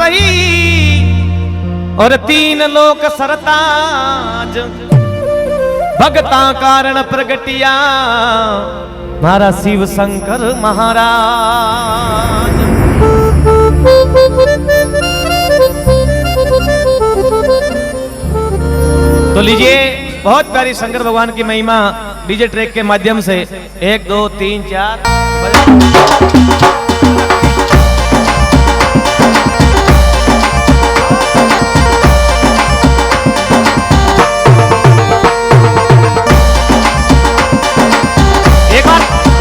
वही और तीन लोक सरताज भगता कारण प्रगटिया मारा शिव शंकर महाराज। तो लीजिए बहुत प्यारी शंकर भगवान की महिमा डीजे ट्रैक के माध्यम से 1 2 3 4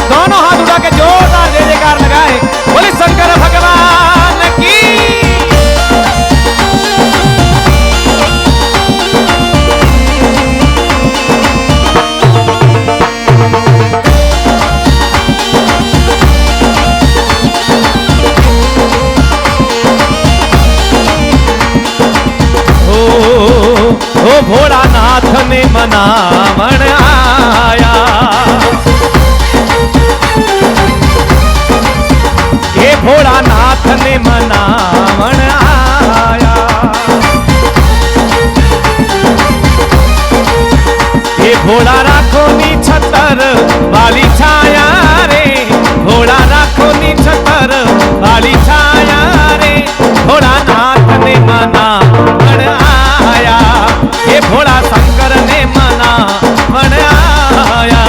दोनों हाथ उठा के जोरदार जय जयकार लगाए। बोले शंकर भगवान की। ओ भोलानाथ ने मनावन आया, ये भोलानाथ ने मनावन आया, ये भोला राखो नी छतर वाली छाया रे, भोला राखो नी छतर वाली छाया रे, भोलानाथ ने मनावन आया, ये भोला शंकर ने मनावन आया।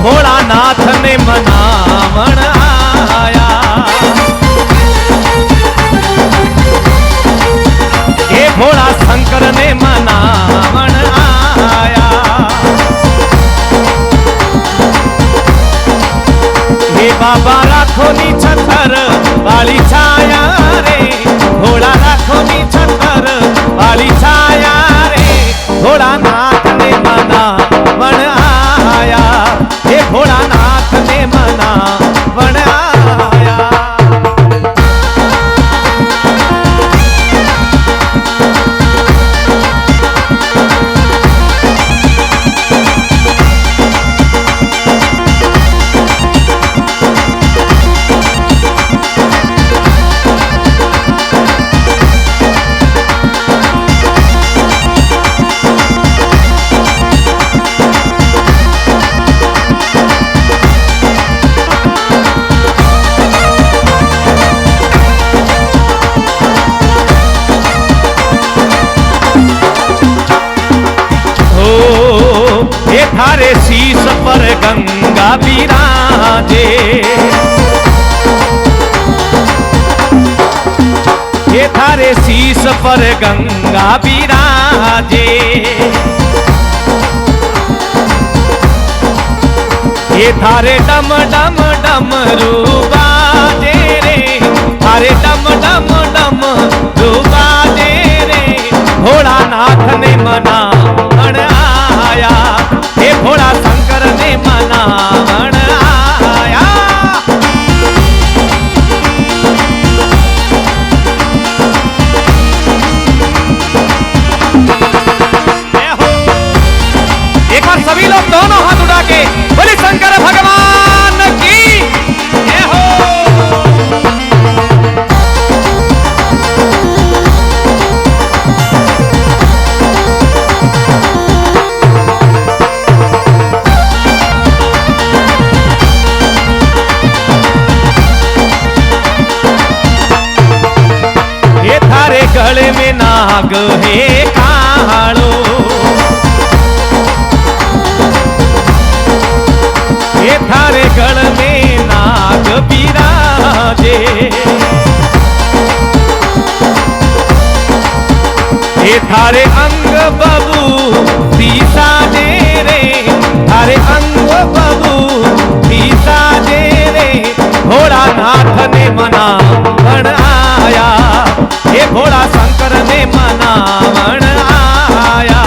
भोलानाथ ने मनावन आया, ये भोला शंकर ने मनावन आया, ये बाबा राखो नी छतर वाली छाया रे, भोला राखो नी छतर वाली छाया रे, भोलानाथ ने मनावन आया, ये भोलानाथ ने मनावन आया। थारे शीश पर गंगा विराजे, ये थारे शीश पर गंगा विराजे, ये थारे डम डम डम रूबाजे रे, थारे डम डम डम रूबाजे रे, भोलानाथ ने मनावन आया, ये भोला शंकर ने मनावन आया। एक बार सभी लोग दोनों हाथ उठा के बोले शंकर भगवान की जय हो। गले में नाग है कालो, ये थारे गल में नाग बिराजे, ये थारे अंग बबू पीसा दे रे, थारे अंग बबू पीसा दे रे, भोला नाथ ने मनावण आया, ये भोला शंकर ने मनावण आया।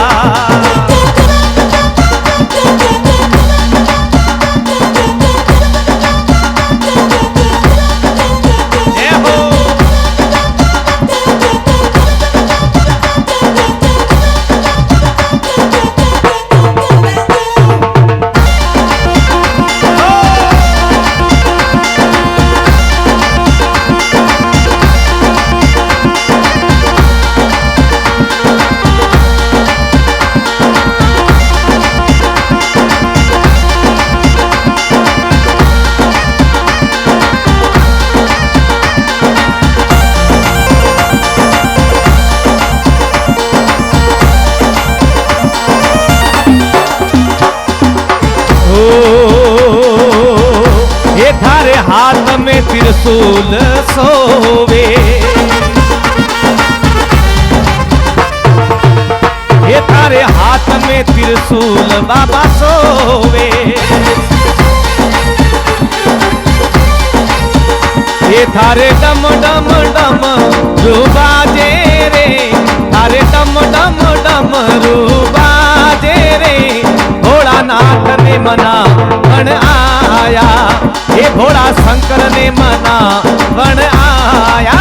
ये थारे हाथ में त्रिशूल सोवे, ये थारे हाथ में त्रिशूल बाबा सोवे, ये थारे डम डम डम रूबाजे रे, थारे डम डम डम रूबाजे रे, भोलानाथ ने मनावण आया, ये भोला शंकर ने मनावण आया।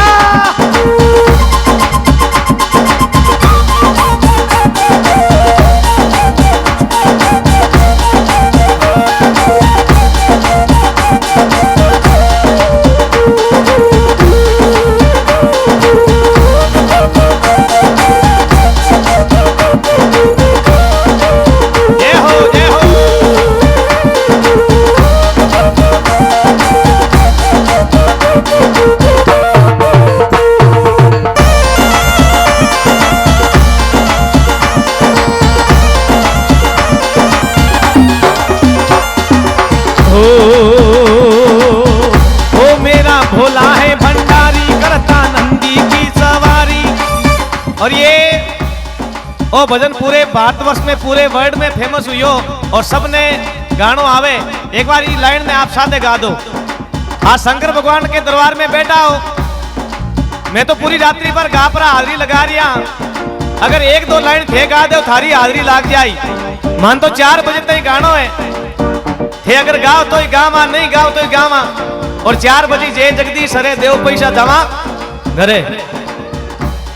ओ मेरा भोला है भंडारी करता नंदी की सवारी। और ये ओ भजन पूरे भारतवर्ष में पूरे वर्ल्ड में फेमस हुई हो और सबने गानों आवे, एक बार ये लाइन में आप साथ गा दो। आज शंकर भगवान के दरबार में बैठा हो, मैं तो पूरी रात्रि पर गा पर हाजरी लगा रिया, अगर एक दो लाइन थे गा दो थारी हाजरी लाग जाई। मान तो 4 बजे तक गानो है थे, अगर गाओ तो गावा, नहीं गाओ तो गावा। और 4 बजे जय जगदीश हरे देव पैसा दवा घरे।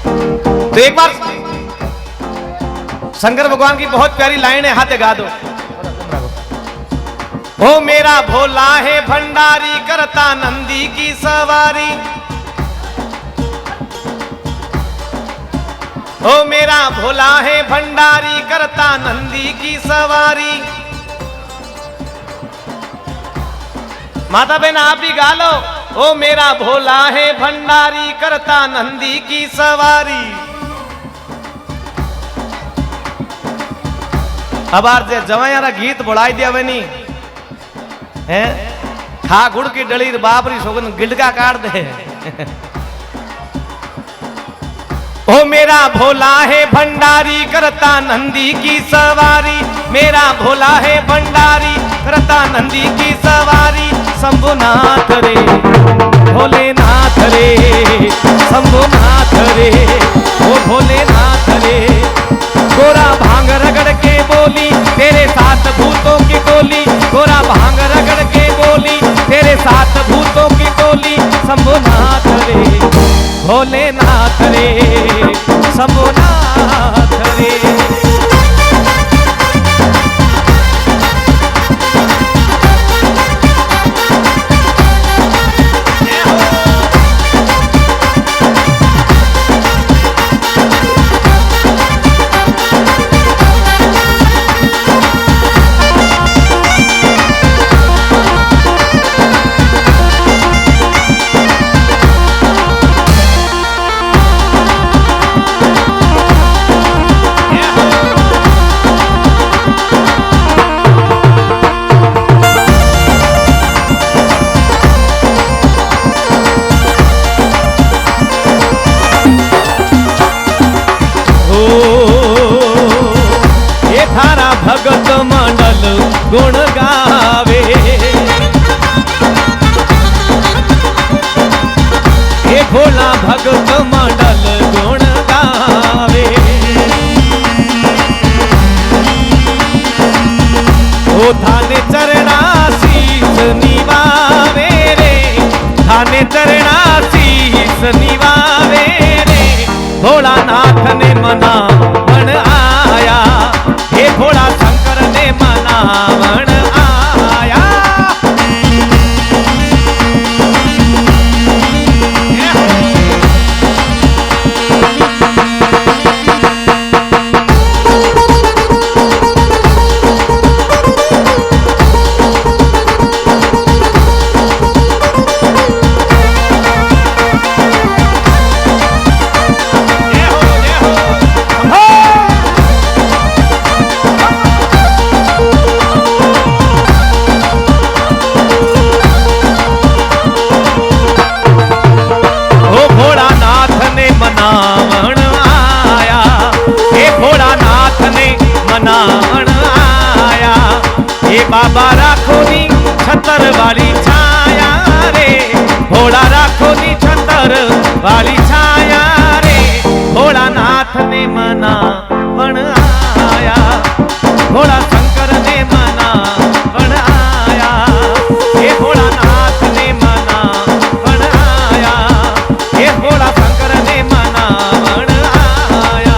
तो एक बार शंकर भगवान की बहुत प्यारी लाइन है, हाथ गा दो। ओ मेरा भोला है भंडारी करता नंदी की सवारी, ओ मेरा भोला है भंडारी करता नंदी की सवारी। माता बहन आप भी गा लो। ओ मेरा भोला है भंडारी करता नंदी की सवारी। अब आर जवायारा गीत बढ़ाई दिया वे नहीं है, खा गुड़ की डली बाबरी सोगन गिड़का काट दे। ओ मेरा भोला है भंडारी करता नंदी की सवारी, मेरा भोला है भंडारी करता नंदी की सवारी। शंभुनाथ रे भोलेनाथ रे, शंभुनाथ रे ओ भोलेनाथ रे। गोरा भांग रगड़ के बोली तेरे साथ भूतों की टोली, गोरा भांग रगड़ के बोली तेरे साथ भूतों की टोली। शंभुनाथ रे भोलेनाथ रे, शंभुनाथ रे। भगत मंडल गुण गावे। हे भोला भगत मंडल गुण गावे। ओ थाने चरणा शीस निवावे रे, थाने चरणा शीस निवावे रे। भोलानाथ ने मनावण आया, हे भोला शंकर ने मनावण आया। मनावण आया, हे भोलानाथ ने मनावण आया। हे बाबा राखो नी छतर वाली छाया रे, भोला राखो नी छतर वाली छाया रे। भोलानाथ ने मनावण आया, भोला शंकर ने मनावण आया। हे भोलानाथ ने मनावण आया, हे भोला शंकर ने मनावण आया।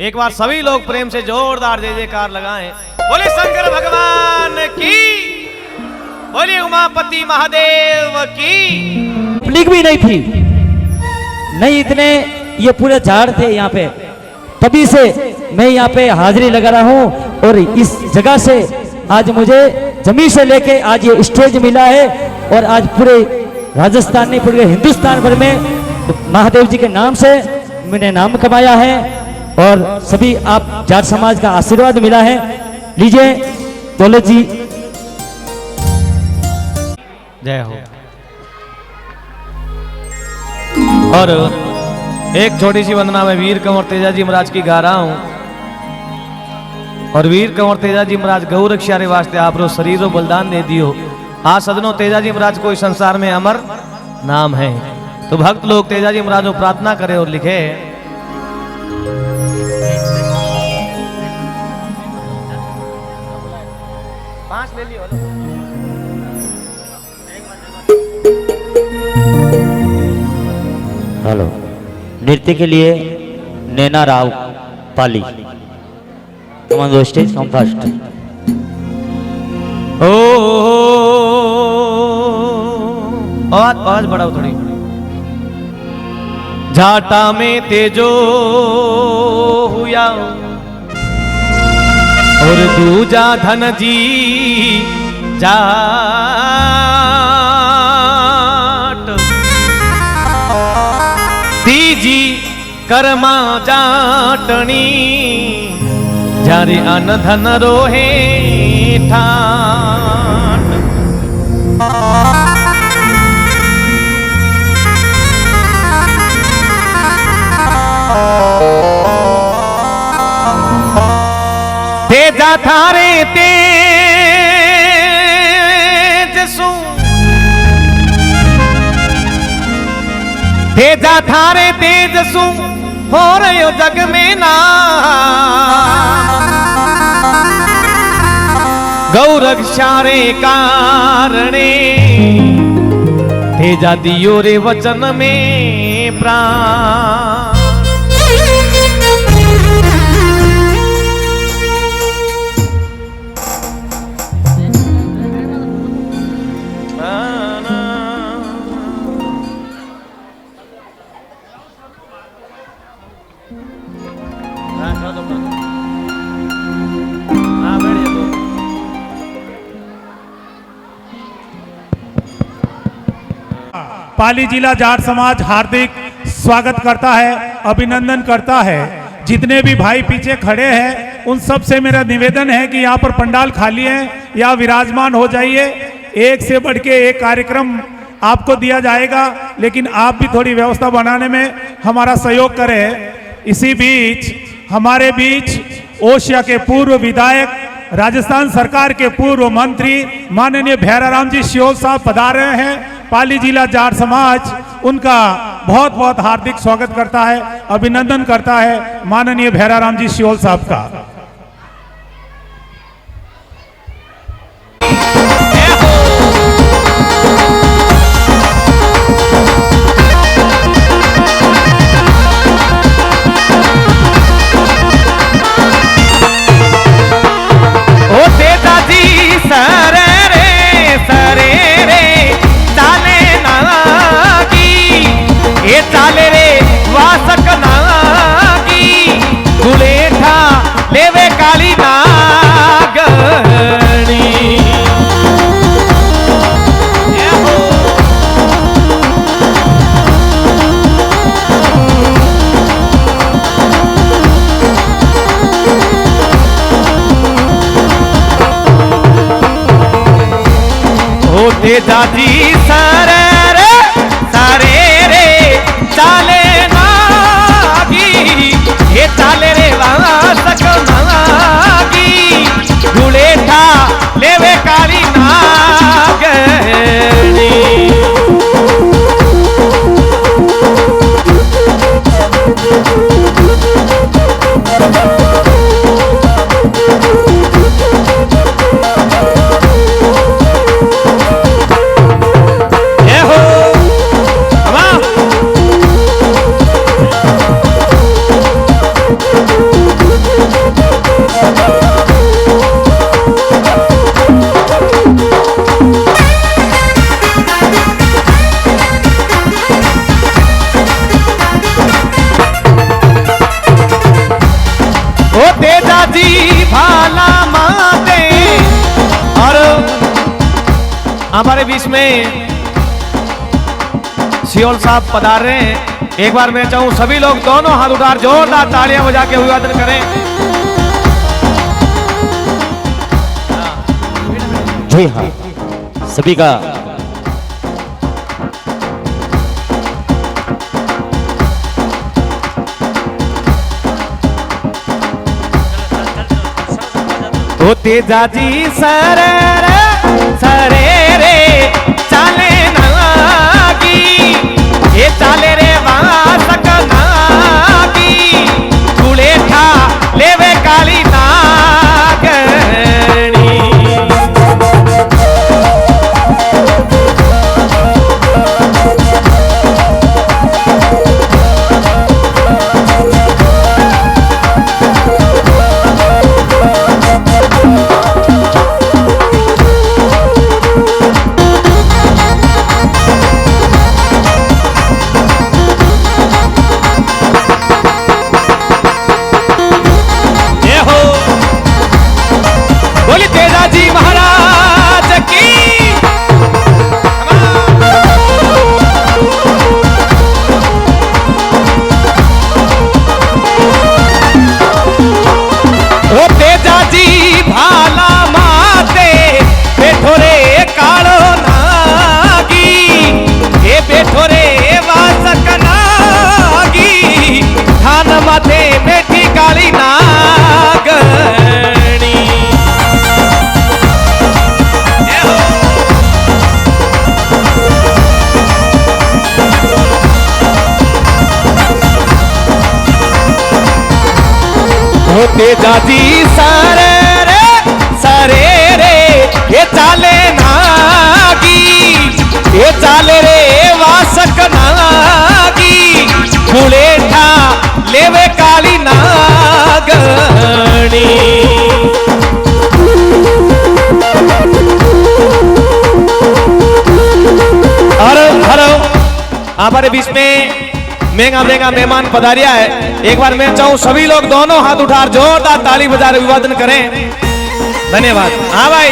एक बार सभी लोग प्रेम से जोरदार जय जयकार लगाएं। बोले शंकर भगवान की, बोले उमापति महादेव की। पब्लिक भी नहीं थी, नहीं इतने ये पूरे झाड़ थे यहाँ पे, तभी से मैं यहाँ पे हाजिरी लगा रहा हूँ। और इस जगह से आज मुझे जमीन से लेके आज ये स्टेज मिला है, और आज पूरे राजस्थान में, पूरे हिंदुस्तान भर में महादेव जी के नाम से मैंने नाम कमाया है, और सभी आप जाट समाज का आशीर्वाद मिला है। लीजिए दौलत जी। जय हो। और एक छोटी सी वंदना मैं वीर कंवर तेजा जी महाराज की गा रहा हूं। और वीर कंवर तेजा जी महाराज गौ रक्षा रे वास्ते आप रो शरीरो बलिदान दे दियो। आ सदनो तेजा जी महाराज कोई संसार में अमर नाम है। तो भक्त लोग तेजा जी महाराज को प्रार्थना करे और लिखे। ले लियो। हेलो। नृत्य के लिए Naina Rao Pali, come on the stage, come first. ओ आवाज बढ़ाओ थोड़ी। झाटा में तेजो हुआ और दूजा धन जी जाट, तीजी कर्मा जाटनी, जारे अन धन रोहे ठाट। तेजा थारे तेज सु, तेजा थारे तेज सु हो रयो जग में ना। गौ रक्षा रे कारणे तेजा दियो रे वचन में प्राण। पाली जिला जाट समाज हार्दिक स्वागत करता है, अभिनंदन करता है। जितने भी भाई पीछे खड़े हैं उन सब से मेरा निवेदन है कि यहाँ पर पंडाल खाली है या विराजमान हो जाइए। एक से बढ़ के एक कार्यक्रम आपको दिया जाएगा, लेकिन आप भी थोड़ी व्यवस्था बनाने में हमारा सहयोग करें। इसी बीच हमारे बीच ओशिया के पूर्व विधायक, राजस्थान सरकार के पूर्व मंत्री माननीय भैराराम जी सियोल साहब पधार रहे हैं। पाली जिला जाट समाज उनका बहुत बहुत हार्दिक स्वागत करता है, अभिनंदन करता है माननीय भैराराम जी सियोल साहब का। ओ तेजा जी सरे रे चाले नागी, ये चाले रे वासक नागी, गुलेठा लेवे काली नागणी। ओ तेजा जी सरे रे चाले नागी, ये चाले रे वासक नागी, गुलेठा लेवे काली नागणी। तेजा जी भाला माते। और हमारे बीच में सियोल साहब पधार रहे हैं। एक बार मैं चाहूं सभी लोग दोनों हाथ उठाकर जोरदार तालियां बजा के अभिवादन करें। जी हाँ, सभी का ओ तेजा जी सरे रे चाले नागी, ये चाले रे वासक नागी, गुलेठा लेवे काली नागणी। तेजा जी सरे रे ये चाले नागी, ये चाले रे बीच में महंगा महंगा मेहमान पधारिया है। एक बार मैं चाहूं सभी लोग दोनों हाथ उठा जोरदार ताली बजा अभिवादन करें। धन्यवाद। हाँ भाई,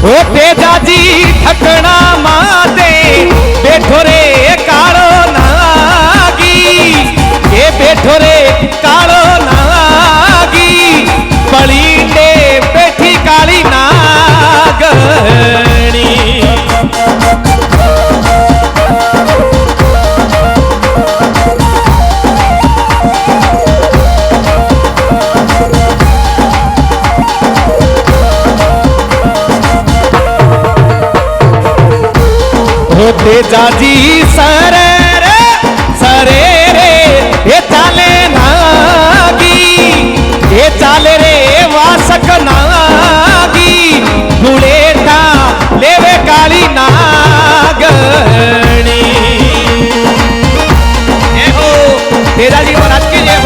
ओ तेजा जी ठकना माते बैठो रे कालो नागी, ये बैठो रे कालो नागी, पलीटे बैठी काली नागणी। तेजा जी सरे रे ये चाले नागी, ये चाले रे वासक नागी, गुड़ेटा लेवे काली नागणी। ये हो तेजा जी महाराज की ये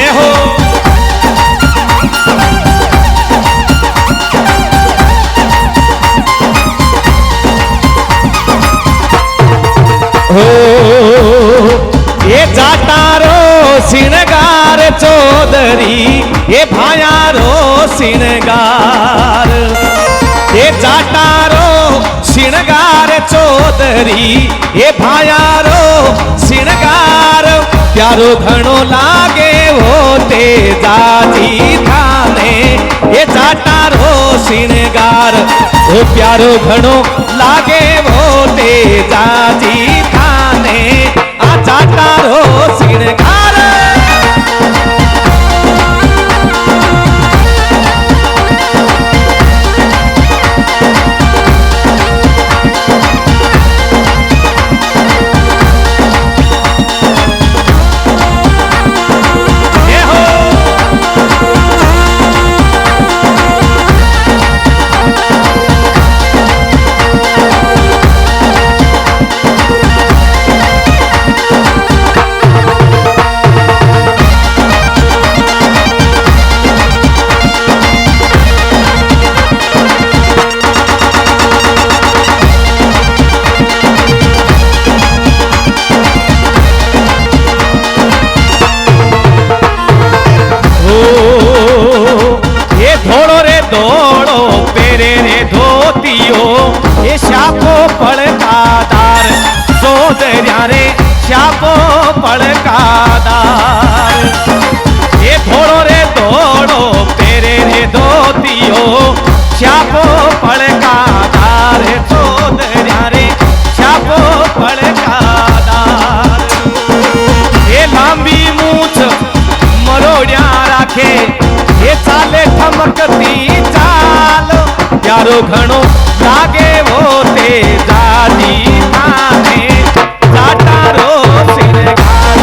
हो। ये जाटारो सिनगार चौधरी, ये भायारो सिनगार, ये जाटारो सिनगार चौधरी, ये भायारो सिनगार, प्यारो घणो लागे वो तेजा जी थाने, ये जाटारो सिनगार, वो प्यारो घणो लागे वो तेजा जी थाने, आ जाटारो सिनगार। ये श्यापो पड़कादार सोदरिया रे श्यापो पड़कादार, ये घोड़ो रे दौड़ो तेरे रे धोतियो, श्यापो पड़कादार सोदरिया रे श्यापो पड़कादार। ये लांबी मूछ मरोड़िया राखे, ये चाले ठमकती चाल, प्यारो घणो लागे वो तेजा जी थाने, जाटारो सिनगार।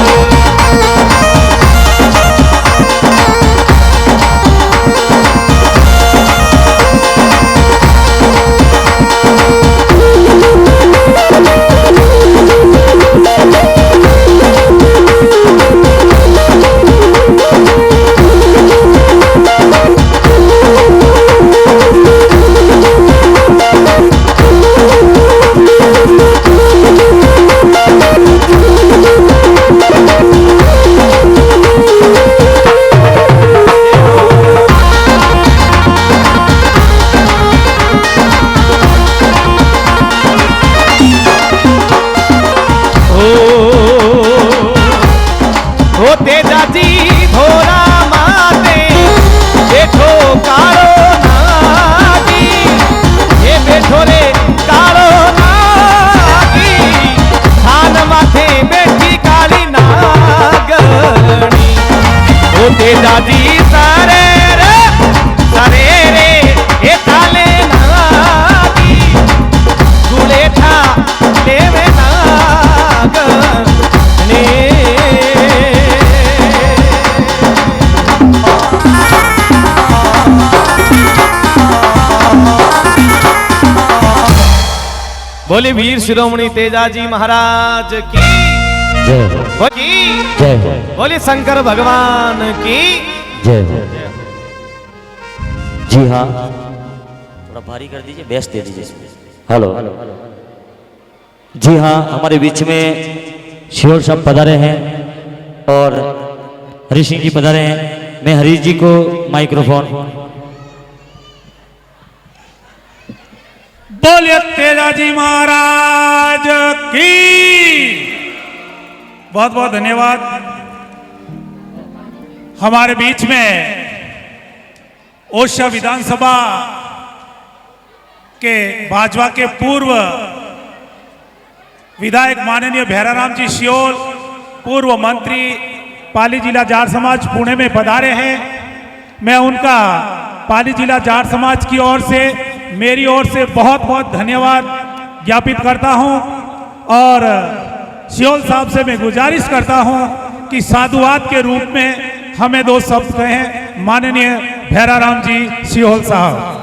बोले वीर शिरोमणि तेजाजी महाराज की जय हो, बोली जय हो, बोले शंकर भगवान की जय हो। जी हाँ, थोड़ा भारी कर दीजिए, बेस दे दीजिए इसमें। हेलो, जी हाँ, हमारे बीच में शिवल साहब पधारे हैं और हरीश सिंह जी पधारे हैं। मैं हरीश जी को माइक्रोफोन। बोलिए तेजाजी महाराज की। बहुत बहुत धन्यवाद। हमारे बीच में ओरछा विधानसभा के भाजपा के पूर्व विधायक माननीय भैराराम जी सियोल, पूर्व मंत्री, पाली जिला जाट समाज पुणे में पधारे हैं। मैं उनका पाली जिला जाट समाज की ओर से, मेरी ओर से बहुत बहुत धन्यवाद ज्ञापित करता हूं और सियोल साहब से मैं गुजारिश करता हूं कि साधुवाद के रूप में हमें दो शब्द कहें। माननीय भैराराम जी सियोल साहब।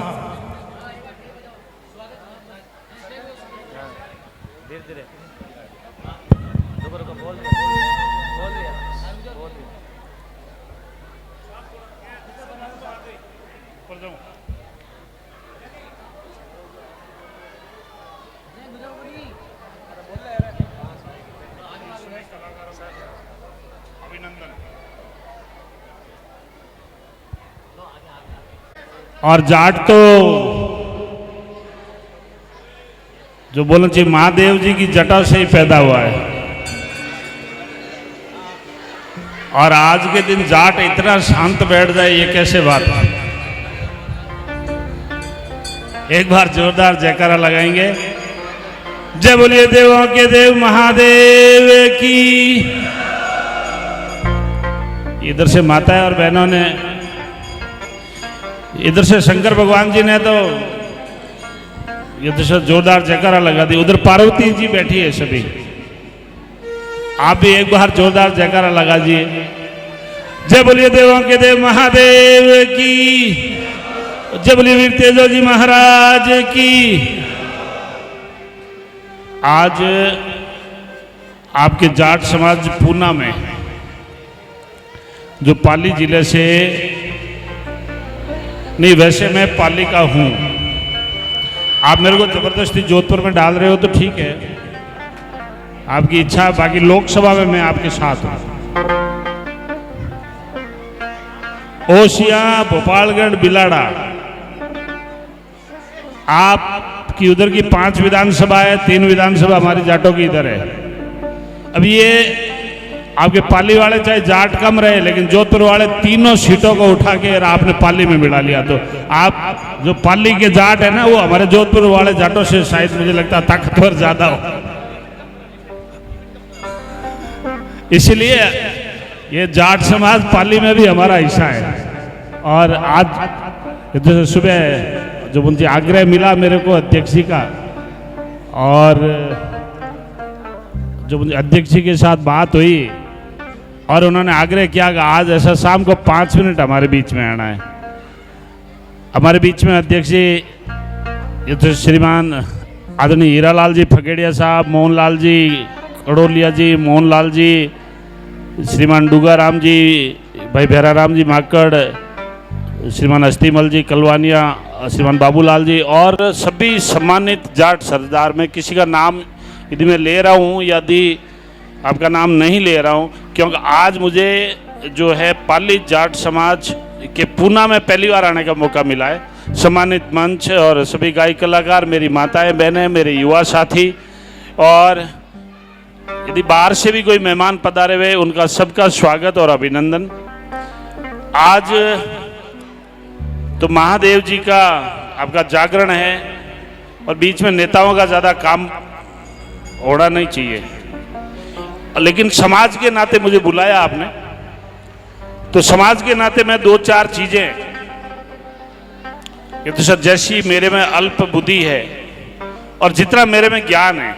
और जाट तो जो बोलना चाहिए महादेव जी की जटा से ही पैदा हुआ है। और आज के दिन जाट इतना शांत बैठ जाए, ये कैसे बात है। एक बार जोरदार जयकारा लगाएंगे। जय बोलिए देवों के देव महादेव की। इधर से माताएं और बहनों ने, इधर से शंकर भगवान जी ने तो इधर से जोरदार जयकारा लगा दी। उधर पार्वती जी बैठी है सभी। आप भी एक बार जोरदार जयकारा लगा दीजिए। जय बोलिए देवों के देव महादेव की। जय बोलिए वीर तेजो जी महाराज की। आज आपके जाट समाज पूना में, जो पाली जिले से, नहीं वैसे मैं पाली का हूं, आप मेरे को जबरदस्ती जोधपुर में डाल रहे हो तो ठीक है, आपकी इच्छा। बाकी लोकसभा में मैं आपके साथ हूं। ओसिया, भोपालगढ़, बिलाड़ा, आपकी उधर की 5 विधानसभा है, 3 विधानसभा हमारी जाटों की इधर है। अब ये आपके पाली वाले चाहे जाट कम रहे, लेकिन जोधपुर वाले तीनों सीटों को उठा के आपने पाली में मिला लिया। तो आप जो पाली के जाट है ना, वो हमारे जोधपुर वाले जाटों से शायद मुझे लगता है ताकतवर ज्यादा हो। इसलिए ये जाट समाज पाली में भी हमारा हिस्सा है। और आज जैसे सुबह जो मुझे आग्रह मिला मेरे को अध्यक्ष जी का, और जो मुझे अध्यक्ष जी के साथ बात हुई और उन्होंने आग्रह किया कि आज ऐसा शाम को 5 मिनट हमारे बीच में आना है। हमारे बीच में अध्यक्ष जी ये तो श्रीमान आदरणीय हीरालाल जी फकेड़िया साहब, मोहनलाल जी कड़ोलिया जी, मोहनलाल जी, श्रीमान डूगाराम जी, भाई भैराराम जी माकड़, श्रीमान अस्तिमल जी कलवानिया, श्रीमान बाबूलाल जी और सभी सम्मानित जाट सरदार। मैं किसी का नाम यदि मैं ले रहा हूँ, यदि आपका नाम नहीं ले रहा हूँ, क्योंकि आज मुझे जो है पाली जाट समाज के पूना में पहली बार आने का मौका मिला है। सम्मानित मंच और सभी गायक कलाकार, मेरी माताएं बहनें, मेरे युवा साथी, और यदि बाहर से भी कोई मेहमान पधारे हुए, उनका सबका स्वागत और अभिनंदन। आज तो महादेव जी का आपका जागरण है और बीच में नेताओं का ज़्यादा काम होना नहीं चाहिए, लेकिन समाज के नाते मुझे बुलाया आपने, तो समाज के नाते मैं 2-4 चीजें, ये तो सर जैसी मेरे में अल्प बुद्धि है और जितना मेरे में ज्ञान है,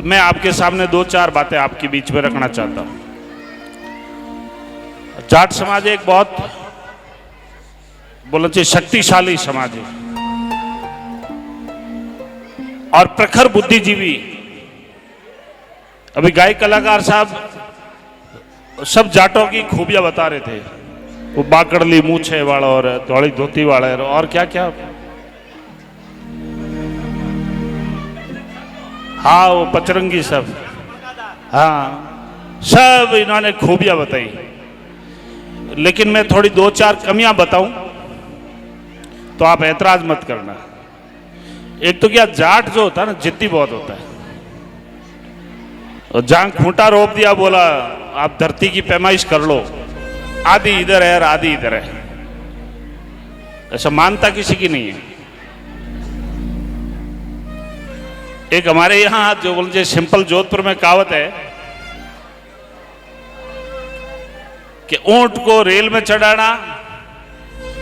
मैं आपके सामने 2-4 बातें आपके बीच में रखना चाहता हूं। जाट समाज एक बहुत बोलना चाहिए शक्तिशाली समाज है। और प्रखर बुद्धिजीवी। अभी गायक कलाकार साहब सब जाटों की खूबियां बता रहे थे, वो बाकड़ली मूछे वाला और धौड़ी धोती वाला और क्या क्या, हाँ वो पचरंगी सब, हाँ सब इन्होंने खूबियां बताई। लेकिन मैं थोड़ी 2-4 कमियां बताऊं तो आप ऐतराज मत करना। एक तो क्या, जाट जो होता है ना, जिद्दी बहुत होता है। और जहां खूंटा रोप दिया, बोला आप धरती की पैमाइश कर लो, आधी इधर है और आधी इधर है, ऐसा मानता किसी की नहीं है। एक हमारे यहां जो बोलते सिंपल जोधपुर में कहावत है कि ऊंट को रेल में चढ़ाना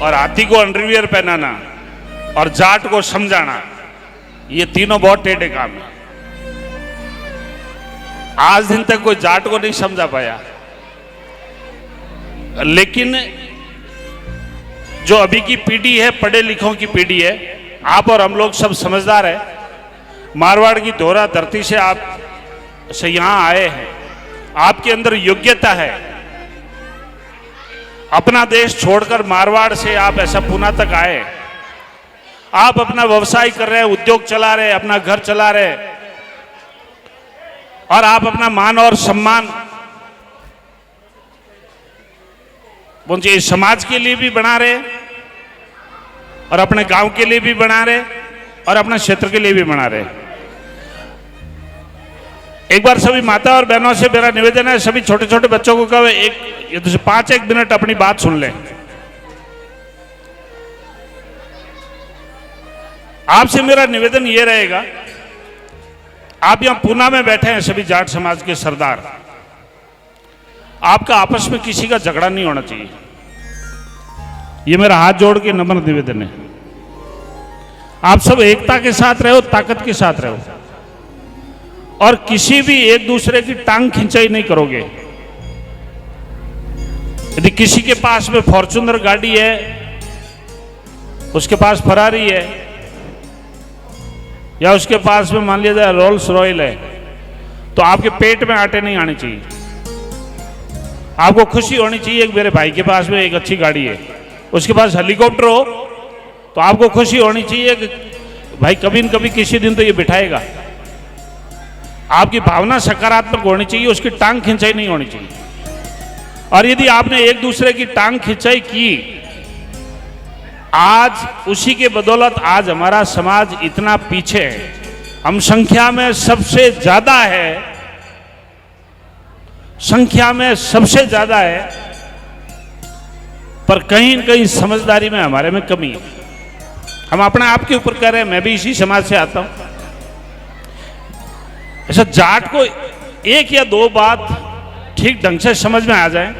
और हाथी को अंडरवियर पहनाना और जाट को समझाना, ये तीनों बहुत टेढ़े काम है। आज दिन तक कोई जाट को नहीं समझा पाया। लेकिन जो अभी की पीढ़ी है, पढ़े लिखों की पीढ़ी है, आप और हम लोग सब समझदार है। मारवाड़ की धोरा धरती से आप से यहां आए हैं, आपके अंदर योग्यता है। अपना देश छोड़कर मारवाड़ से आप ऐसा पुणे तक आए, आप अपना व्यवसाय कर रहे हैं, उद्योग चला रहे, अपना घर चला रहे, और आप अपना मान और सम्मान मुझे इस समाज के लिए भी बना रहे, और अपने गांव के लिए भी बना रहे, और अपने क्षेत्र के लिए भी बना रहे। एक बार सभी माता और बहनों से मेरा निवेदन है, सभी छोटे छोटे बच्चों को कहो, एक 5-1 मिनट अपनी बात सुन लें। आपसे मेरा निवेदन यह रहेगा, आप यहां पूना में बैठे हैं सभी जाट समाज के सरदार, आपका आपस में किसी का झगड़ा नहीं होना चाहिए। यह मेरा हाथ जोड़ के नम्र निवेदन है। आप सब एकता के साथ रहो, ताकत के साथ रहो, और किसी भी एक दूसरे की टांग खिंचाई नहीं करोगे। यदि किसी के पास में फॉर्च्यूनर गाड़ी है, उसके पास फरारी है, या उसके पास में मान लिया जाए रोल्स रॉयल है, तो आपके पेट में आटे नहीं आने चाहिए। आपको खुशी होनी चाहिए कि मेरे भाई के पास में एक अच्छी गाड़ी है, उसके पास हेलीकॉप्टर हो तो आपको खुशी होनी चाहिए कि भाई कभी न कभी किसी दिन तो ये बिठाएगा। आपकी भावना सकारात्मक होनी चाहिए, उसकी टांग खिंचाई नहीं होनी चाहिए। और यदि आपने एक दूसरे की टांग खिंचाई की, आज उसी के बदौलत आज हमारा समाज इतना पीछे है। हम संख्या में सबसे ज्यादा है, संख्या में सबसे ज्यादा है, पर कहीं न कहीं समझदारी में हमारे में कमी है। हम अपने आप के ऊपर कह रहे हैं, मैं भी इसी समाज से आता हूं। ऐसा जाट को 1 या 2 बात ठीक ढंग से समझ में आ जाए।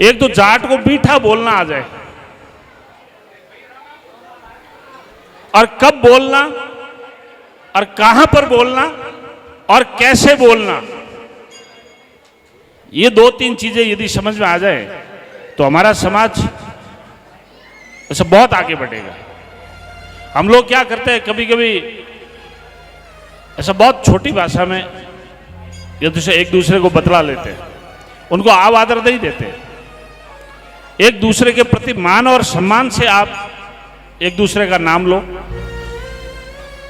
एक तो जाट को मीठा बोलना आ जाए, और कब बोलना और कहां पर बोलना और कैसे बोलना, ये 2-3 चीजें यदि समझ में आ जाए तो हमारा समाज ऐसा बहुत आगे बढ़ेगा। हम लोग क्या करते हैं, कभी कभी ऐसा बहुत छोटी भाषा में एक दूसरे को बतला लेते हैं, उनको आव आदर नहीं देते। एक दूसरे के प्रति मान और सम्मान से आप एक दूसरे का नाम लो,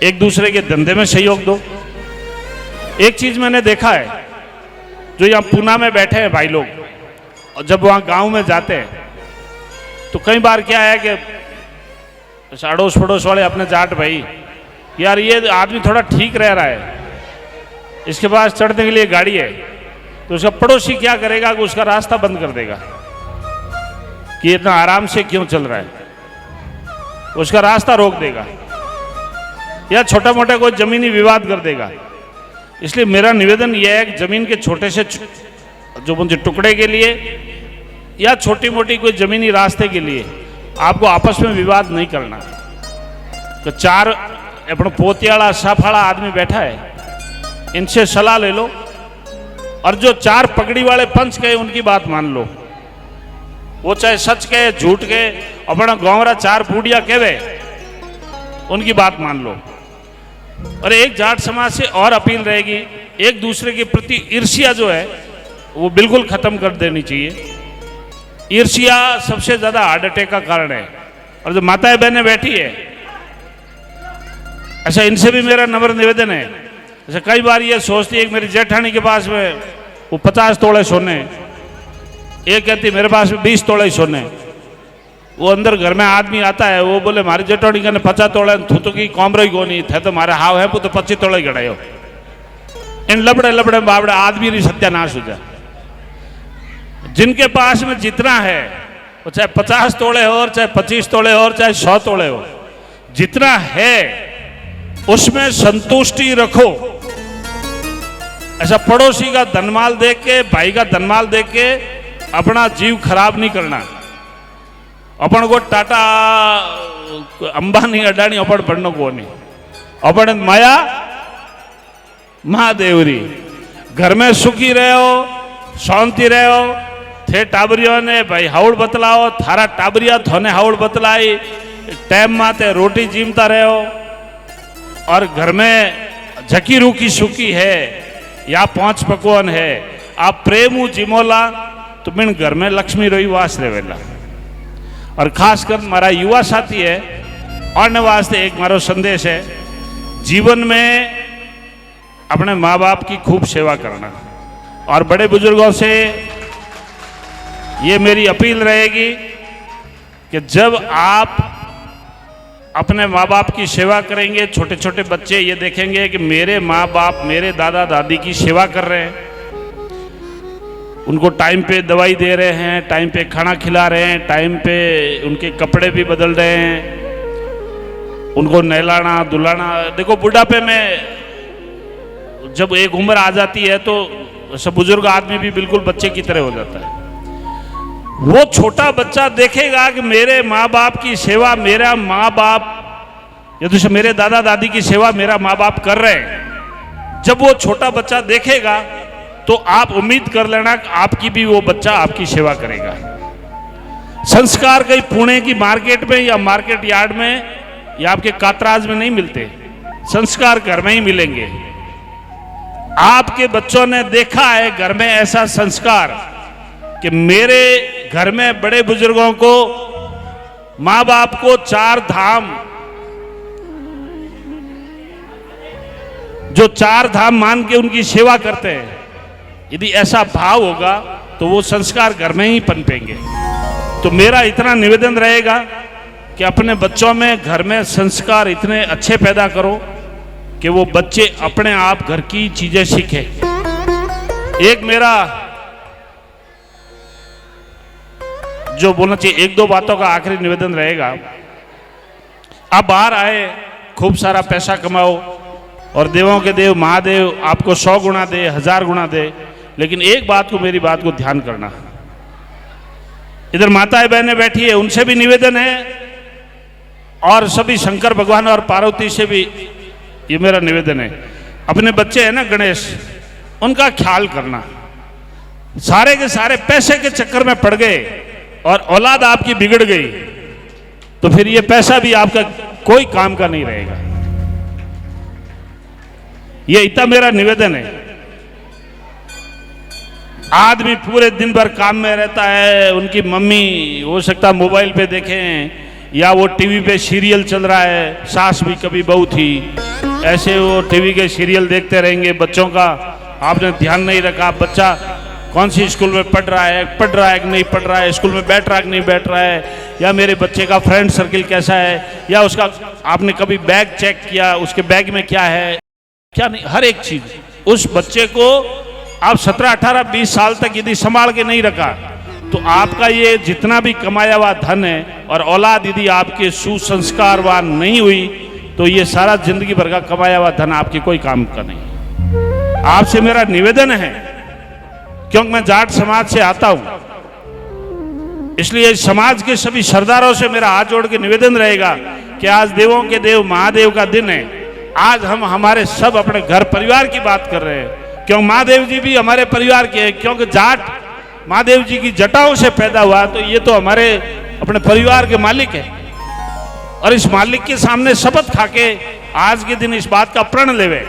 एक दूसरे के धंधे में सहयोग दो। एक चीज मैंने देखा है, जो यहाँ पूना में बैठे हैं भाई लोग, और जब वहाँ गांव में जाते हैं तो कई बार क्या है कि अड़ोस पड़ोस वाले अपने जाट भाई, यार ये आदमी थोड़ा ठीक रह रहा है, इसके पास चढ़ने के लिए गाड़ी है, तो उसका पड़ोसी क्या करेगा कि उसका रास्ता बंद कर देगा कि इतना आराम से क्यों चल रहा है, उसका रास्ता रोक देगा, या छोटा मोटा कोई जमीनी विवाद कर देगा। इसलिए मेरा निवेदन यह है कि जमीन के छोटे से जो मुझे टुकड़े के लिए या छोटी मोटी कोई जमीनी रास्ते के लिए आपको आपस में विवाद नहीं करना। तो 4 अपना पोतियाला साफाड़ा आदमी बैठा है, इनसे सलाह ले लो, और जो 4 पगड़ी वाले पंच कहे उनकी बात मान लो। वो चाहे सच कहे झूठ कहे, अपना गाँवरा 4 बूढ़िया कहे उनकी बात मान लो। और एक जाट समाज से और अपील रहेगी, एक दूसरे के प्रति ईर्ष्या जो है वो बिल्कुल खत्म कर देनी चाहिए। ईर्ष्या सबसे ज्यादा हार्ट अटैक का कारण है। और जो माताएं बहनें बैठी है, अच्छा इनसे भी मेरा नम्र निवेदन है। अच्छा कई बार ये सोचती है कि मेरी जेठानी के पास में वो 50 तोड़े सोने, एक कहती मेरे पास में 20 तोड़े सोने। वो अंदर घर में आदमी आता है, वो बोले मारी जेठानी कहने 50 तोड़े तू तो की कॉमरो ही को नहीं थे, तो मारे हाव है वो तो 25 तोड़े गड़े हो। इन लबड़े लबड़े बाबड़े आदमी नहीं सत्यानाश हो जाए। जिनके पास में जितना है वो चाहे 50 तोड़े हो और चाहे 25 तोड़े हो और चाहे 100 तोड़े हो, जितना है उसमें संतुष्टि रखो। ऐसा पड़ोसी का धनमाल देख के, भाई का धनमाल देख के अपना जीव खराब नहीं करना। अपन को टाटा अंबानी अडानी अपन बनने को नहीं, अपन माया महादेवरी। घर में सुखी रहो, शांति रहो। थे टाबरियों ने भाई हाउड़ बतलाओ, थारा टाबरिया थोने हाउड़ बतलाई, टाइम माते रोटी जीमता रहो। और घर में झकी रूखी सुखी है या 5 पकवान है, आप प्रेमू जिमोला तो बिन घर में लक्ष्मी रोई वास रेवेला। और खासकर हमारा युवा साथी है, और वास्ते एक मारो संदेश है, जीवन में अपने माँ बाप की खूब सेवा करना। और बड़े बुजुर्गों से ये मेरी अपील रहेगी कि जब आप अपने माँ बाप की सेवा करेंगे, छोटे छोटे बच्चे ये देखेंगे कि मेरे माँ बाप मेरे दादा दादी की सेवा कर रहे हैं, उनको टाइम पे दवाई दे रहे हैं, टाइम पे खाना खिला रहे हैं, टाइम पे उनके कपड़े भी बदल रहे हैं, उनको नहलाना धुलाना। देखो बुढ़ापे में जब एक उम्र आ जाती है तो सब बुजुर्ग आदमी भी बिल्कुल बच्चे की तरह हो जाता है। वो छोटा बच्चा देखेगा कि मेरे माँ बाप की सेवा मेरा माँ बाप या तो मेरे दादा दादी की सेवा मेरा माँ बाप कर रहे हैं। जब वो छोटा बच्चा देखेगा तो आप उम्मीद कर लेना कि आपकी भी वो बच्चा आपकी सेवा करेगा। संस्कार कहीं पुणे की मार्केट में या मार्केट यार्ड में या आपके कातराज में नहीं मिलते, संस्कार घर में ही मिलेंगे। आपके बच्चों ने देखा है घर में ऐसा संस्कार कि मेरे घर में बड़े बुजुर्गों को, माँ बाप को 4 धाम, जो 4 धाम मान के उनकी सेवा करते हैं, यदि ऐसा भाव होगा तो वो संस्कार घर में ही पनपेंगे। तो मेरा इतना निवेदन रहेगा कि अपने बच्चों में घर में संस्कार इतने अच्छे पैदा करो कि वो बच्चे अपने आप घर की चीजें सीखें। एक मेरा जो बोलना चाहिए, 1-2 बातों का आखिरी निवेदन रहेगा। आप बाहर आए, खूब सारा पैसा कमाओ और देवों के देव महादेव आपको 100 गुना दे, 1000 गुना दे, लेकिन एक बात को, मेरी बात को ध्यान करना। इधर माताएं बहनें बैठी है, उनसे भी निवेदन है और सभी शंकर भगवान और पार्वती से भी ये मेरा निवेदन है। अपने बच्चे हैं ना गणेश, उनका ख्याल करना। सारे के सारे पैसे के चक्कर में पड़ गए और औलाद आपकी बिगड़ गई तो फिर ये पैसा भी आपका कोई काम का नहीं रहेगा। ये इतना मेरा निवेदन है। आदमी पूरे दिन भर काम में रहता है, उनकी मम्मी हो सकता मोबाइल पे देखें या वो टीवी पे सीरियल चल रहा है, सास भी कभी बहू थी, ऐसे वो टीवी के सीरियल देखते रहेंगे। बच्चों का आपने ध्यान नहीं रखा, बच्चा कौन सी स्कूल में पढ़ रहा है कि नहीं पढ़ रहा है, स्कूल में बैठ रहा है कि नहीं बैठ रहा है, या मेरे बच्चे का फ्रेंड सर्किल कैसा है, या उसका आपने कभी बैग चेक किया, उसके बैग में क्या है क्या नहीं, हर एक चीज। उस बच्चे को आप 17, 18, 20 साल तक यदि संभाल के नहीं रखा तो आपका ये जितना भी कमाया हुआ धन है और औलाद यदि आपके सुसंस्कारवान नहीं हुई तो ये सारा जिंदगी भर का कमाया हुआ धन आपके कोई काम का नहीं। आपसे मेरा निवेदन है, क्योंकि मैं जाट समाज से आता हूं, इसलिए समाज के सभी सरदारों से मेरा हाथ जोड़ के निवेदन रहेगा कि आज देवों के देव महादेव का दिन है। आज हम हमारे सब अपने घर परिवार की बात कर रहे हैं, क्यों महादेव जी भी हमारे परिवार के हैं, क्योंकि जाट महादेव जी की जटाओं से पैदा हुआ, तो ये तो हमारे अपने परिवार के मालिक है। और इस मालिक के सामने शपथ खाके आज के दिन इस बात का प्रण लेवे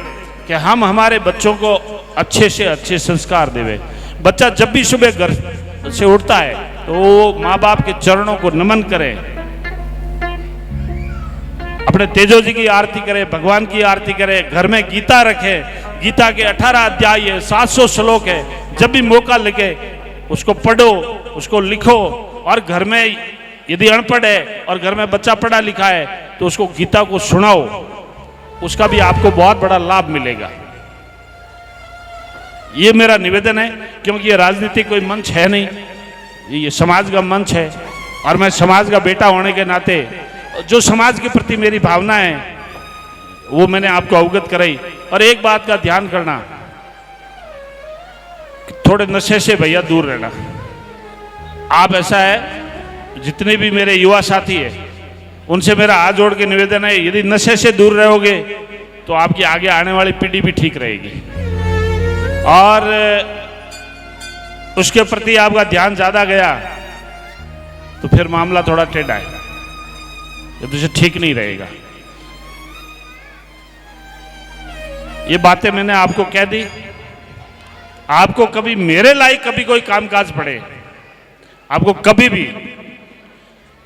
कि हम हमारे बच्चों को अच्छे से अच्छे संस्कार देवे। बच्चा जब भी सुबह घर से उठता है तो वो माँ बाप के चरणों को नमन करे, अपने तेजो जी की आरती करे, भगवान की आरती करे, घर में गीता रखे। गीता के 18 अध्याय है, 700 श्लोक है। जब भी मौका लगे उसको पढ़ो, उसको लिखो। और घर में यदि अनपढ़ है और घर में बच्चा पढ़ा लिखा है तो उसको गीता को सुनाओ, उसका भी आपको बहुत बड़ा लाभ मिलेगा। ये मेरा निवेदन है, क्योंकि ये राजनीतिक कोई मंच है नहीं, ये समाज का मंच है। और मैं समाज का बेटा होने के नाते जो समाज के प्रति मेरी भावना है वो मैंने आपको अवगत कराई। और एक बात का ध्यान करना, थोड़े नशे से भैया दूर रहना। आप ऐसा है, जितने भी मेरे युवा साथी हैं उनसे मेरा हाथ जोड़ के निवेदन है, यदि नशे से दूर रहोगे तो आपकी आगे आने वाली पीढ़ी भी ठीक रहेगी और उसके प्रति आपका ध्यान ज्यादा गया तो फिर मामला थोड़ा टेढ़ा है, ये तो ठीक नहीं रहेगा। ये बातें मैंने आपको कह दी। आपको कभी मेरे लायक कभी कोई कामकाज पड़े, आपको कभी भी,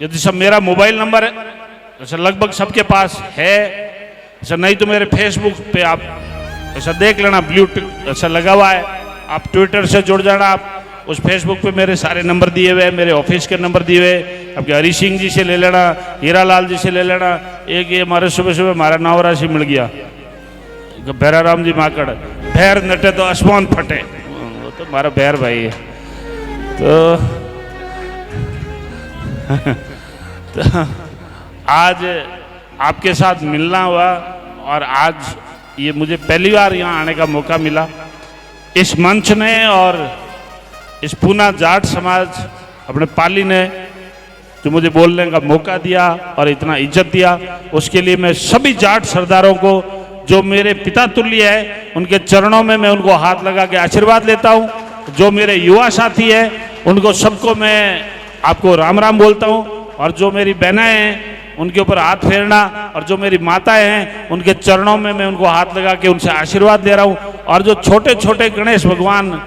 यदि सब मेरा मोबाइल नंबर है ऐसा लगभग सबके पास है, ऐसा नहीं तो मेरे फेसबुक पे आप ऐसा देख लेना, ब्लू टिक ऐसा लगा हुआ है। आप ट्विटर से जुड़ जाना, आप उस फेसबुक पे मेरे सारे नंबर दिए हुए हैं, मेरे ऑफिस के नंबर दिए हुए, आपके हरी सिंह जी से ले लेना, हीरा लाल जी से ले लेना। एक ये हमारे सुबह सुबह हमारा नाव राशि मिल गया, भैराराम जी माकड़, भैर नटे तो आसमान फटे, वो तो हमारा भैर भाई है। तो आज आपके साथ मिलना हुआ और आज ये मुझे पहली बार यहाँ आने का मौका मिला। इस मंच ने और इस पूना जाट समाज अपने पाली ने जो मुझे बोलने का मौका दिया और इतना इज्जत दिया, उसके लिए मैं सभी जाट सरदारों को जो मेरे पिता तुल्य है उनके चरणों में मैं उनको हाथ लगा के आशीर्वाद लेता हूँ। जो मेरे युवा साथी है उनको सबको मैं आपको राम राम बोलता हूँ, और जो मेरी बहनें हैं उनके ऊपर हाथ फेरना, और जो मेरी माताएं हैं उनके चरणों में मैं उनको हाथ लगा के उनसे आशीर्वाद ले रहा हूँ। और जो छोटे छोटे गणेश भगवान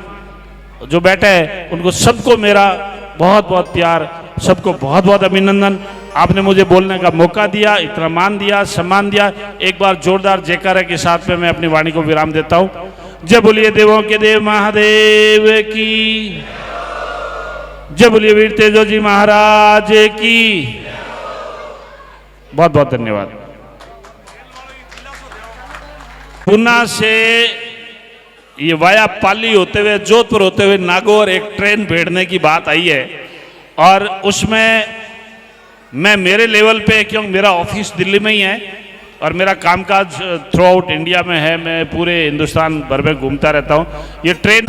जो बैठे हैं उनको सबको मेरा बहुत बहुत प्यार, सबको बहुत बहुत अभिनंदन। आपने मुझे बोलने का मौका दिया, इतना मान दिया, सम्मान दिया। एक बार जोरदार जयकारा के साथ में मैं अपनी वाणी को विराम देता हूँ। जय बोलिए देवों के देव महादेव की, जय बोलिए वीर तेजो जी महाराज की। बहुत बहुत धन्यवाद। पूना से ये वाया पाली होते हुए जोधपुर होते हुए नागौर एक ट्रेन भेड़ने की बात आई है, और उसमें मैं मेरे लेवल पे, क्योंकि मेरा ऑफिस दिल्ली में ही है और मेरा कामकाज थ्रू आउट इंडिया में है, मैं पूरे हिंदुस्तान भर में घूमता रहता हूँ। ये ट्रेन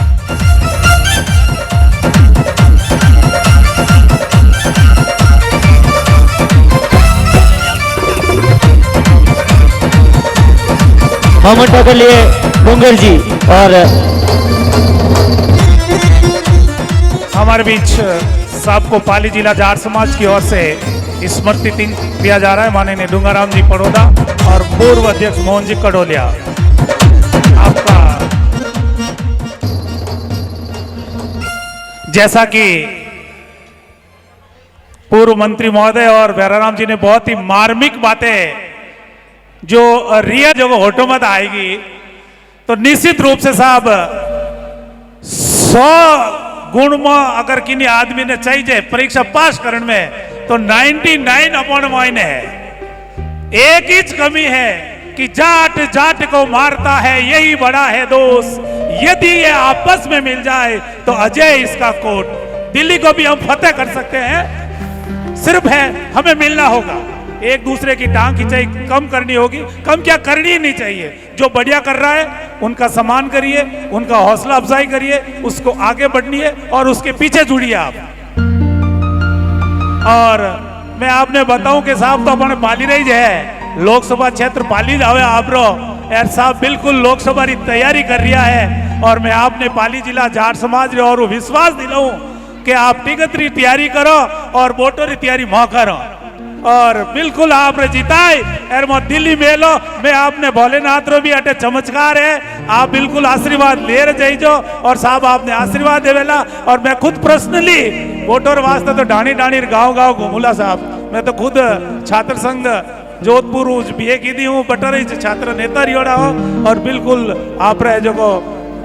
मोमेंटों के लिए डोंगर जी और हमारे बीच सबको पाली जिला जाट समाज की ओर से स्मृति चिन्ह दिया जा रहा है। माननीय डूंगाराम जी पड़ोदा और पूर्व अध्यक्ष मोहन जी कड़ोलिया। आपका जैसा कि पूर्व मंत्री महोदय और भैराराम जी ने बहुत ही मार्मिक बातें जो रिया जब होटो मत आएगी तो निश्चित रूप से साहब 100 गुण में अगर किन्हीं आदमी ने चाहिए परीक्षा पास करने में तो 99/9 है। एक ही कमी है कि जाट जाट को मारता है, यही बड़ा है दोस्त। यदि ये आपस में मिल जाए तो अजय इसका कोट। दिल्ली को भी हम फतेह कर सकते हैं, सिर्फ है हमें मिलना होगा। एक दूसरे की टांग खिंचाई कम करनी होगी, कम क्या करनी ही नहीं चाहिए। जो बढ़िया कर रहा है उनका सम्मान करिए, उनका हौसला अफजाई करिए, उसको आगे बढ़नी है और उसके पीछे जुड़िए आप। और मैं आपने बताऊं कि साहब तो अपने पाली रही है, लोकसभा क्षेत्र पाली जावे आप रो यार साहब बिल्कुल लोकसभा की तैयारी कर रहा है। और मैं आपने पाली जिला जाट समाज और विश्वास दिलाऊं कि आप टिकट री तैयारी करो और वोटों की तैयारी मां करो और बिल्कुल आपने जिताए एर मो दिल्ली में लो मैं आपने भोलेनाथ रो भी अटे चमत्कार है आप बिल्कुल आशीर्वाद ले रहे जाइजो और साहब आपने आशीर्वाद देवेला और मैं खुद पर्सनली वोटर वास्ते तो डाणी डाणी गांव गांव घूमूला साहब मैं तो खुद छात्र संघ जोधपुर बीए की दी हूँ बटर छात्र नेता रियोड़ा हो और बिल्कुल आप रहे जो को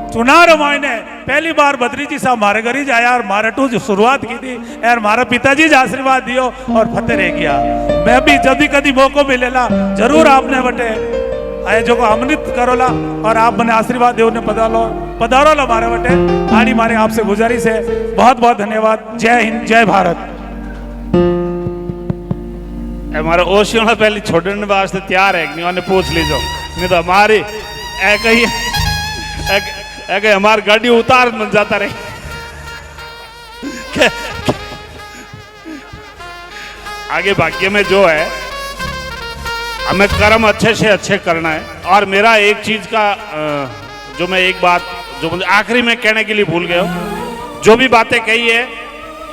चुनाव मायने पहली बार बद्री जी साहब मारे घर ही जाया और मारे टू जो शुरुआत की थी यार मारा पिताजी जी आशीर्वाद दियो और फतेह रह गया मैं भी जब भी कभी मौको मिलेला जरूर आपने बटे आए जो को आमंत्रित करोला और आप मैंने आशीर्वाद दे उन्हें पधारोला मारे बटे आड़ी मारे आपसे गुजारिश है बहुत बहुत धन्यवाद जय हिंद जय भारत हमारा ओशियों पहले छोड़ने वास्ते तैयार है नहीं उन्हें पूछ लीजो नहीं तो हमारी एक हमारी गाड़ी उतार बन जाता रहे आगे भाग्य में जो है हमें कर्म अच्छे से अच्छे करना है और मेरा एक चीज का जो मैं एक बात जो मुझे आखिरी में कहने के लिए भूल गया हूं जो भी बातें कही है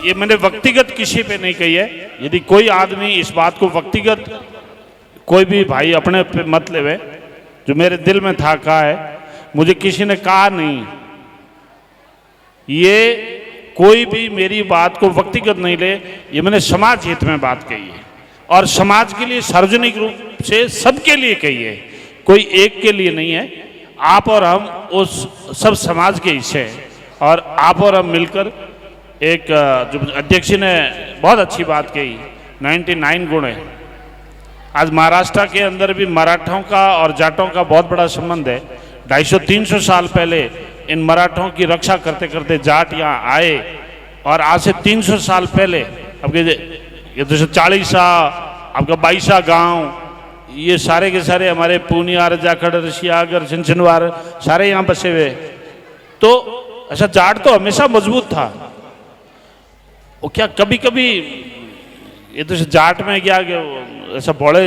ये मैंने व्यक्तिगत किसी पे नहीं कही है यदि कोई आदमी इस बात को व्यक्तिगत कोई भी भाई अपने पे मत लेवे जो मेरे दिल में था कहा है मुझे किसी ने कहा नहीं ये कोई भी मेरी बात को व्यक्तिगत नहीं ले ये मैंने समाज हित में बात कही है और समाज के लिए सार्वजनिक रूप से सबके लिए कही है कोई एक के लिए नहीं है आप और हम उस सब समाज के हिस्से हैं और आप और हम मिलकर एक जो अध्यक्ष ने बहुत अच्छी बात कही 99 गुण है आज महाराष्ट्र के अंदर भी मराठों का और जाटों का बहुत बड़ा संबंध है 250-300 साल पहले इन मराठों की रक्षा करते करते जाट यहाँ आए और आज से 300 साल पहले आपके ये 240 आपका 22 गांव ये सारे के सारे हमारे पूनिया रजाखड़ रशियागर छिनछिनवार सारे यहाँ बसे हुए तो ऐसा जाट तो हमेशा मजबूत था वो क्या कभी कभी ये तो जाट में क्या ऐसा बड़े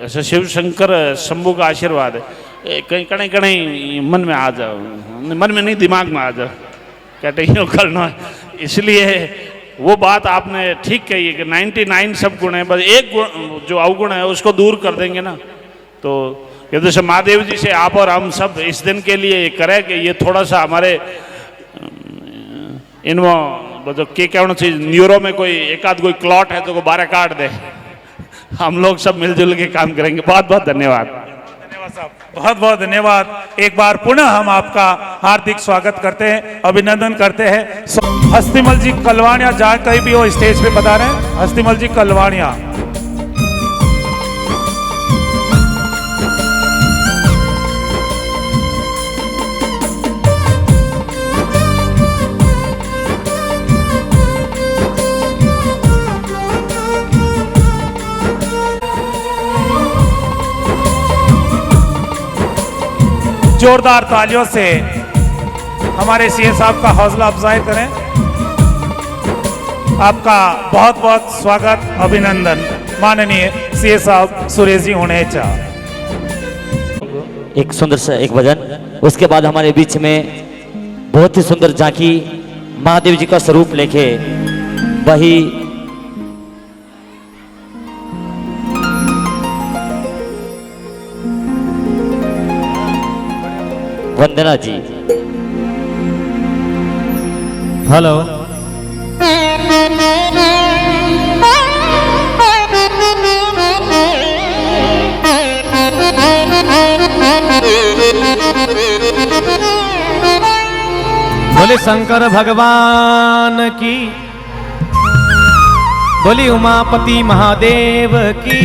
ऐसा शिव शंकर शंभू का आशीर्वाद है कहीं कहीं कहीं मन में आ जाओ मन में नहीं दिमाग में आ जाओ कहते यूँ करना इसलिए वो बात आपने ठीक कही है कि 99 सब गुण है बस एक गुण जो अवगुण है उसको दूर कर देंगे ना तो ये जैसे महादेव जी से आप और हम सब इस दिन के लिए ये करें कि ये थोड़ा सा हमारे इन जो क्या चाहिए न्यूरो में कोई एक आध कोई क्लॉट है तो को बारह काट दे हम लोग सब मिलजुल के काम करेंगे बहुत बहुत धन्यवाद साहब बहुत बहुत धन्यवाद एक बार पुनः हम आपका हार्दिक स्वागत करते हैं अभिनंदन करते हैं हस्तिमल जी कलवाणिया जहाँ कहीं भी वो स्टेज पे बता रहे हैं हस्तिमल जी कलवाणिया जोरदार तालियों से हमारे सीएम साहब का हौसला अफजाई करें आपका बहुत बहुत स्वागत अभिनंदन माननीय सीएम साहब सुरेश जी हुनेचा एक सुंदर सा एक भजन उसके बाद हमारे बीच में बहुत ही सुंदर झांकी महादेव जी का स्वरूप लेके वही वंदना जी हेलो बोले शंकर भगवान की बोली उमापति महादेव की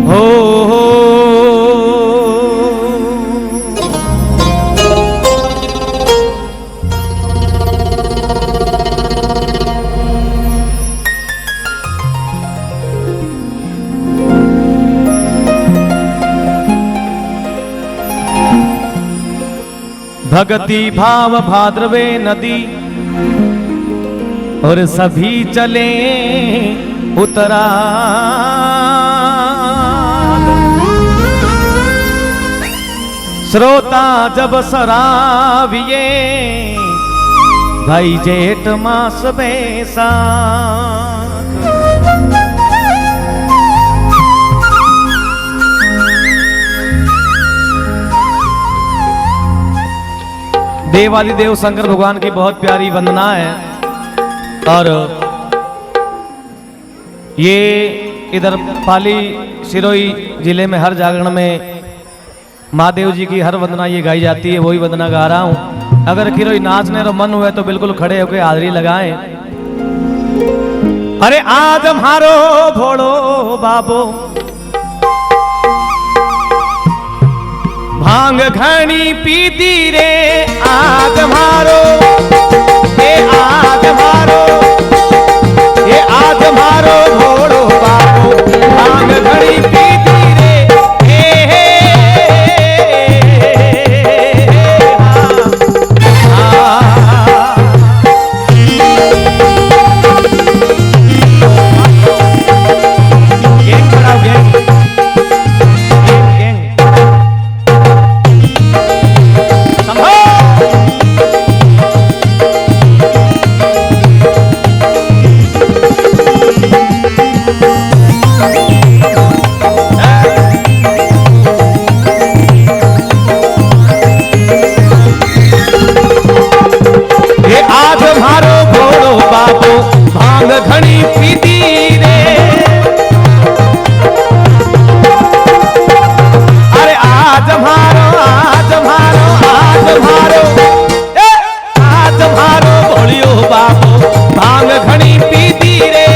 हो भक्ति भाव भाद्रवे नदी और सभी चले उतरा श्रोता जब सराविए भाई जेठ मास बेसा देवादिदेव शंकर भगवान की बहुत प्यारी वंदना है। और ये इधर पाली सिरोही जिले में हर जागरण में महादेव जी की हर वंदना ये गाई जाती है, वही वंदना गा रहा हूं। अगर किरोई नाचने का मन हुए तो बिल्कुल खड़े होकर हाजरी लगाएं। अरे आज हमारो भोड़ो बाबो भांग घनी पीती रे, आज मारो ये आज मारो ये आज मारो भोड़ो बाबो भांग घनी पीती रे। घनी पीती रे, अरे आज मारो आज मारो आज मारो आज मारो भोलियो बाबू भांग घनी पीती रे।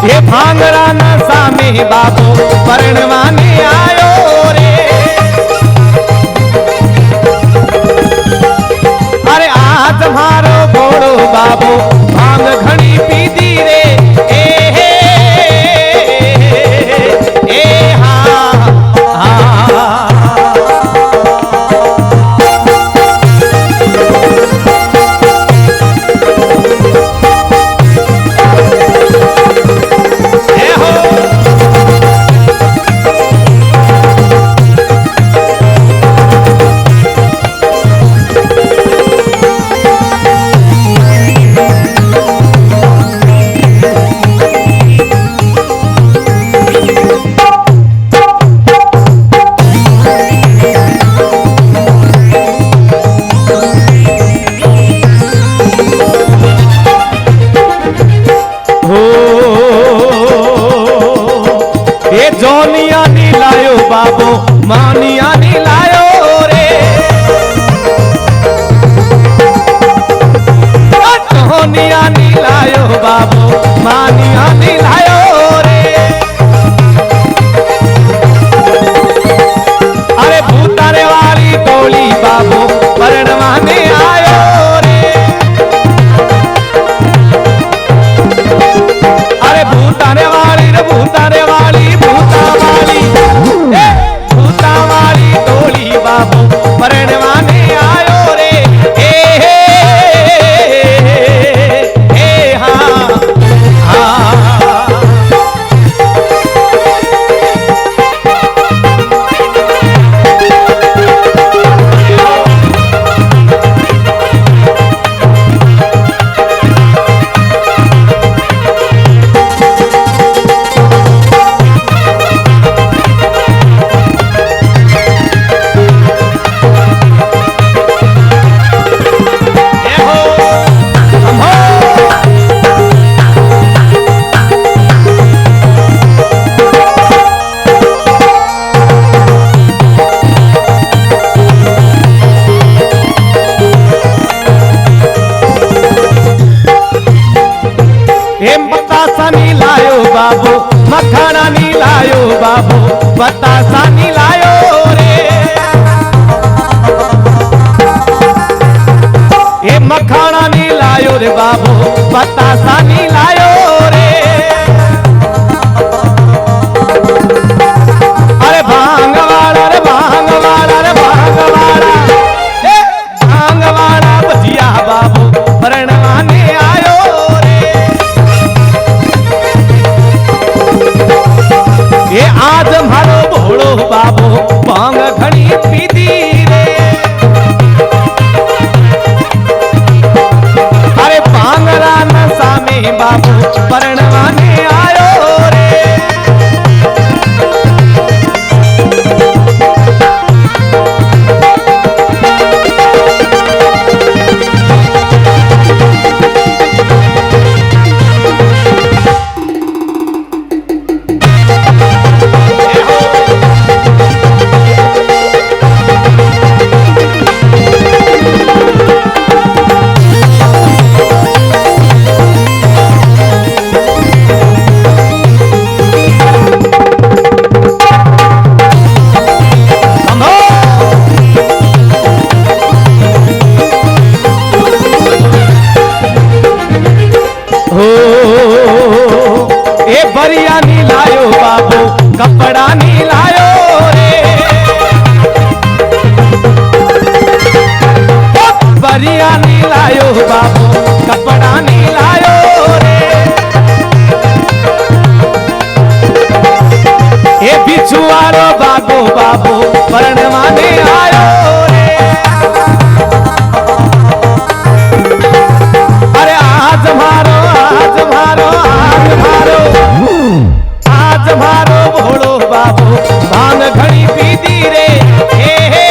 ये भांगरा नशा में बाबू परणवाने आयो रे। आज मारो भोड़ो बाबू भांग घनी पीती रे। ए हाँ जोनिया नी लायो बाबू मानिया नी लायो रे। जोनिया नी लायो बाबू मानिया नी लायो रे। अरे भूतारे वाली टोली बाबू परणवाने आयो रे। अरे भूतारे वाली रे भूतारे वाली भूता वाली टोली बाबू परणवाने आयो रे। हाँ बतासा नी लायो बाबू मखाना नी लायो बाबू बतासा नी लायो रे। ये मखाना नी लायो रे बाबू बतासा नी लायो रे। अरे भांग वाला रे भांग वाला रे भांग वाला भांग वाला बजिया बाबू परणवाने आयो रे। ये आज मारो भोड़ो बाबू भांग घनी पीती रे। अरे भांगरा नशा में बाबू परणवाने आयो रे। भोलो बाबू वरण माने आयो रे। अरे आज भारो आज भारो आज भारो आज भारो भोलो बाबू भान घड़ी पीती रे। हे हे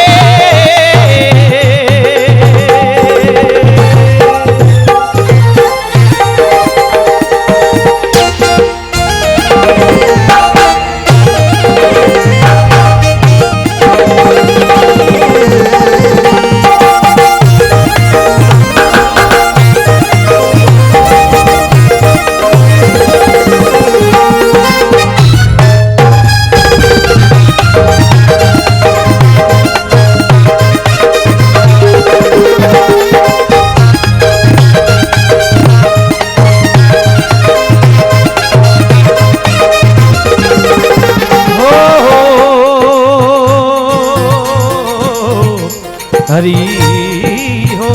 हरि हो।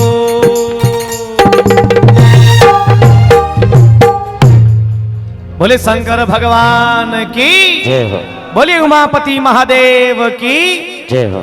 बोले शंकर भगवान की जय हो। बोले उमापति महादेव की जय हो।